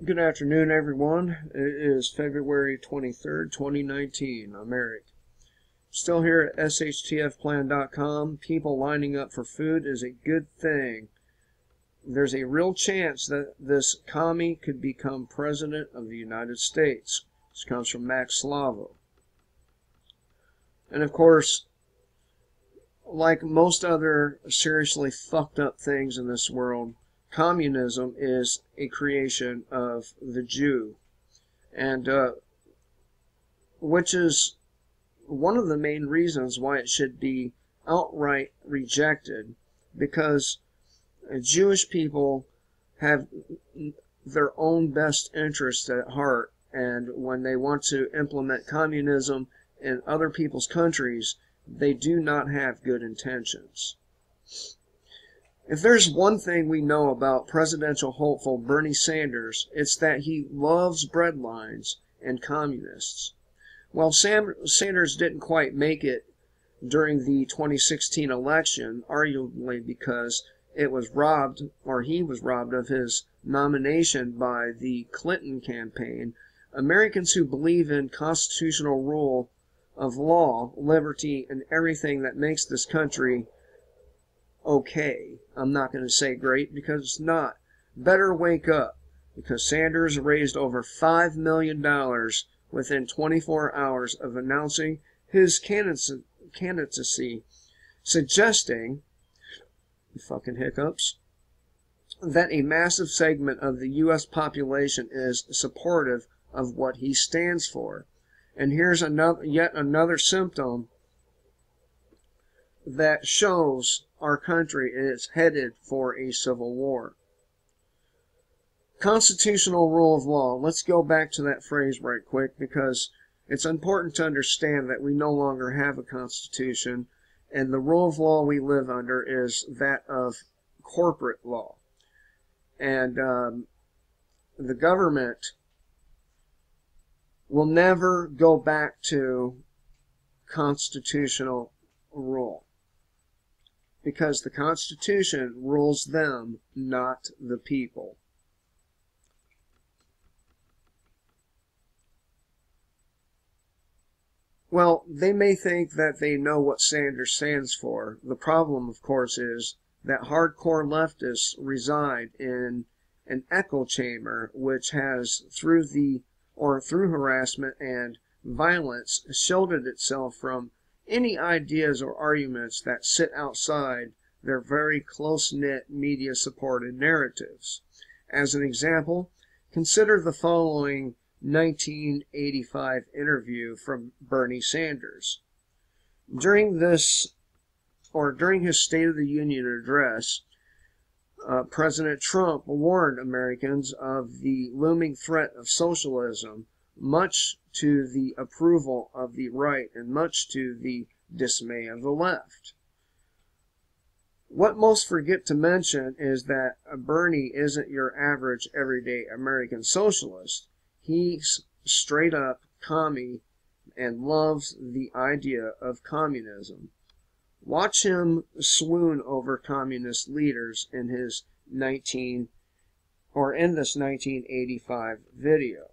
Good afternoon, everyone. It is February 23rd, 2019. I'm Eric. Still here at shtfplan.com. People lining up for food is a good thing. There's a real chance that this commie could become president of the United States. This comes from Max Slavo. And of course, like most other seriously fucked up things in this world, communism is a creation of the Jew, and which is one of the main reasons why it should be outright rejected, because Jewish people have their own best interests at heart, and when they want to implement communism in other people's countries, they do not have good intentions. If there's one thing we know about presidential hopeful Bernie Sanders, it's that he loves breadlines and communists. Well, Sanders didn't quite make it during the 2016 election, arguably because it was robbed, or he was robbed of his nomination by the Clinton campaign. Americans who believe in constitutional rule of law, liberty, and everything that makes this country okay. I'm not going to say great, because it's not. Better wake up, because Sanders raised over $5 million within 24 hours of announcing his candidacy, suggesting, fucking hiccups, that a massive segment of the U.S. population is supportive of what he stands for. And here's yet another symptom that shows our country is headed for a civil war. Constitutional rule of law. Let's go back to that phrase right quick, because it's important to understand that we no longer have a constitution, and the rule of law we live under is that of corporate law. And the government will never go back to constitutional rule, because the Constitution rules them, not the people. Well, they may think that they know what Sanders stands for. The problem, of course, is that hardcore leftists reside in an echo chamber which has, through harassment and violence, shielded itself from any ideas or arguments that sit outside their very close-knit media-supported narratives. As an example, consider the following 1985 interview from Bernie Sanders. During his State of the Union address, President Trump warned Americans of the looming threat of socialism, much to the approval of the right and much to the dismay of the left. What most forget to mention is that Bernie isn't your average everyday American socialist. He's straight up commie and loves the idea of communism. Watch him swoon over communist leaders in this 1985 video.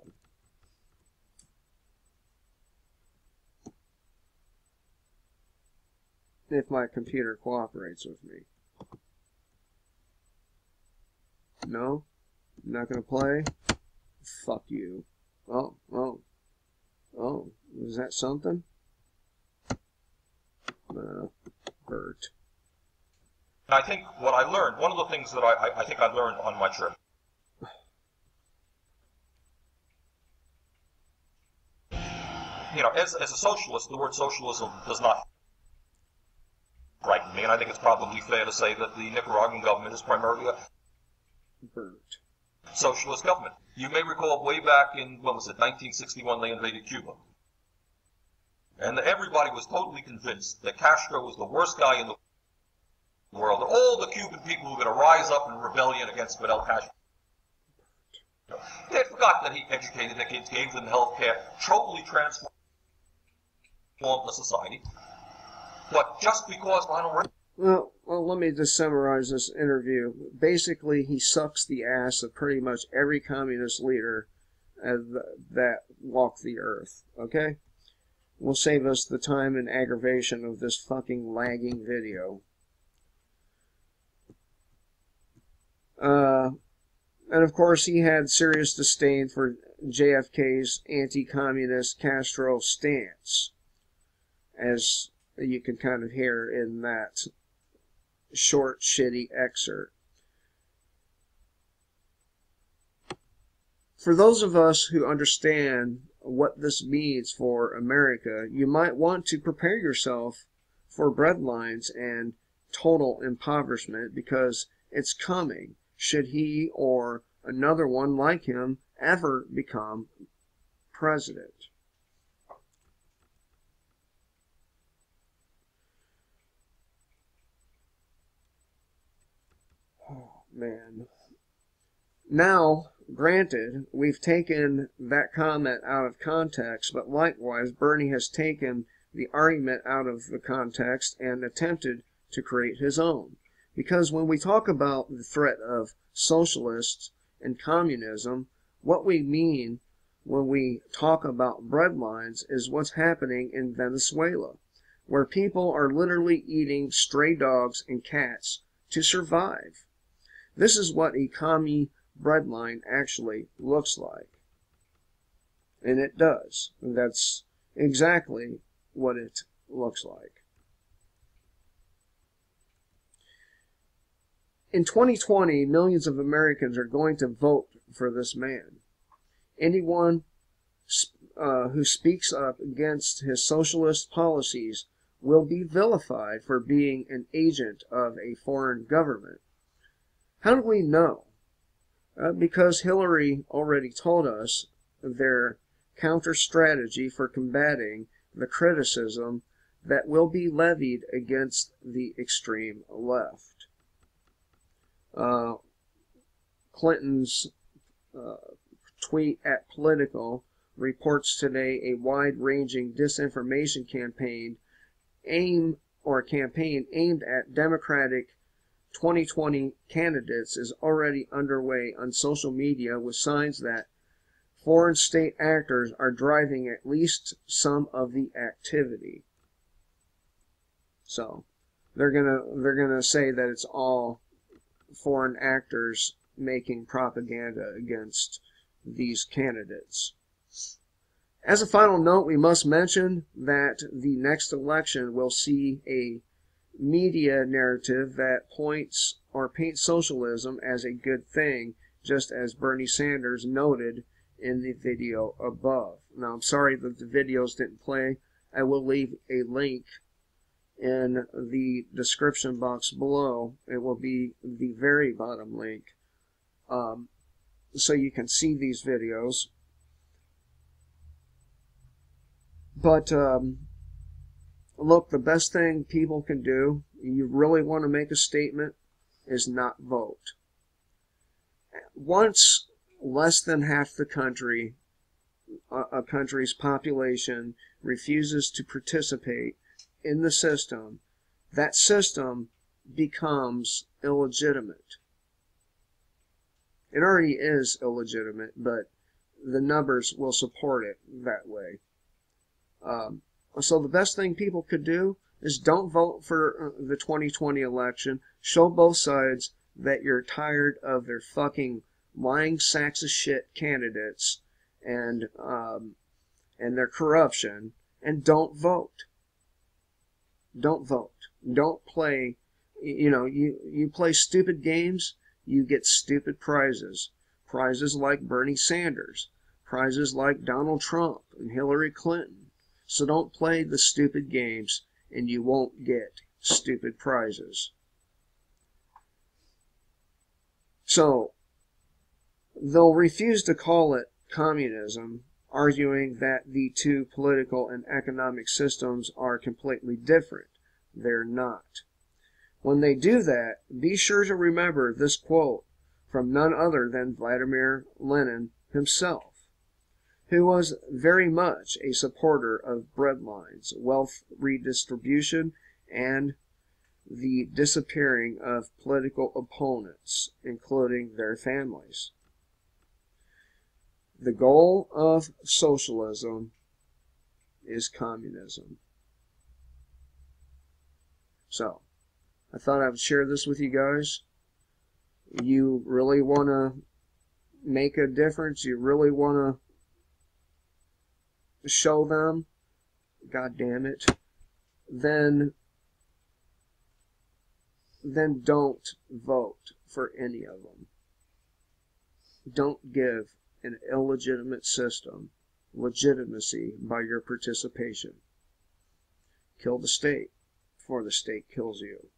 If my computer cooperates with me. No? Not gonna play? Fuck you. Oh, is that something? Bert. I think what I learned, one of the things that I think I learned on my trip, as a socialist, the word socialism does not frighten me, and I think it's probably fair to say that the Nicaraguan government is primarily a socialist government. You may recall way back in, 1961, they invaded Cuba. And everybody was totally convinced that Castro was the worst guy in the world. That all the Cuban people were going to rise up in rebellion against Fidel Castro. They had forgotten that he educated their kids, gave them health care, totally transformed the society. But just because Ronald Reagan... Well, well, let me just summarize this interview. Basically, he sucks the ass of pretty much every communist leader that walked the earth, okay? Will save us the time and aggravation of this fucking lagging video. And of course, he had serious disdain for JFK's anti-communist Castro stance, as you can kind of hear in that short, shitty excerpt. For those of us who understand what this means for America, you might want to prepare yourself for breadlines and total impoverishment, because it's coming, should he or another one like him ever become president. Oh, man. Now, granted, we've taken that comment out of context, but likewise, Bernie has taken the argument out of the context and attempted to create his own. Because when we talk about the threat of socialists and communism, what we mean when we talk about breadlines is what's happening in Venezuela, where people are literally eating stray dogs and cats to survive. This is what a commie breadline actually looks like. And it does. That's exactly what it looks like. In 2020, millions of Americans are going to vote for this man. Anyone who speaks up against his socialist policies will be vilified for being an agent of a foreign government. How do we know? Because Hillary already told us their counter strategy for combating the criticism that will be levied against the extreme left. Clinton's tweet at Political reports today a wide-ranging disinformation campaign aimed at Democratic 2020 candidates is already underway on social media, with signs that foreign state actors are driving at least some of the activity. So they're gonna say that it's all foreign actors making propaganda against these candidates. As a final note, we must mention that the next election will see a media narrative that points or paints socialism as a good thing, just as Bernie Sanders noted in the video above. Now, I'm sorry that the videos didn't play. I will leave a link in the description box below. It will be the very bottom link, so you can see these videos. But look, the best thing people can do, you really want to make a statement, is not vote. Once less than half the country, a country's population, refuses to participate in the system, that system becomes illegitimate. It already is illegitimate, but the numbers will support it that way. So the best thing people could do is don't vote for the 2020 election. Show both sides that you're tired of their fucking lying sacks of shit candidates and their corruption, and don't vote. Don't vote. Don't play. You play stupid games, you get stupid prizes. Prizes like Bernie Sanders. Prizes like Donald Trump and Hillary Clinton. So don't play the stupid games, and you won't get stupid prizes. So, they'll refuse to call it communism, arguing that the two political and economic systems are completely different. They're not. When they do that, be sure to remember this quote from none other than Vladimir Lenin himself, who was very much a supporter of breadlines, wealth redistribution, and the disappearing of political opponents, including their families. The goal of socialism is communism. So, I thought I would share this with you guys. You really want to make a difference? You really want to show them? God damn it. Then don't vote for any of them. Don't give an illegitimate system legitimacy by your participation. Kill the state before the state kills you.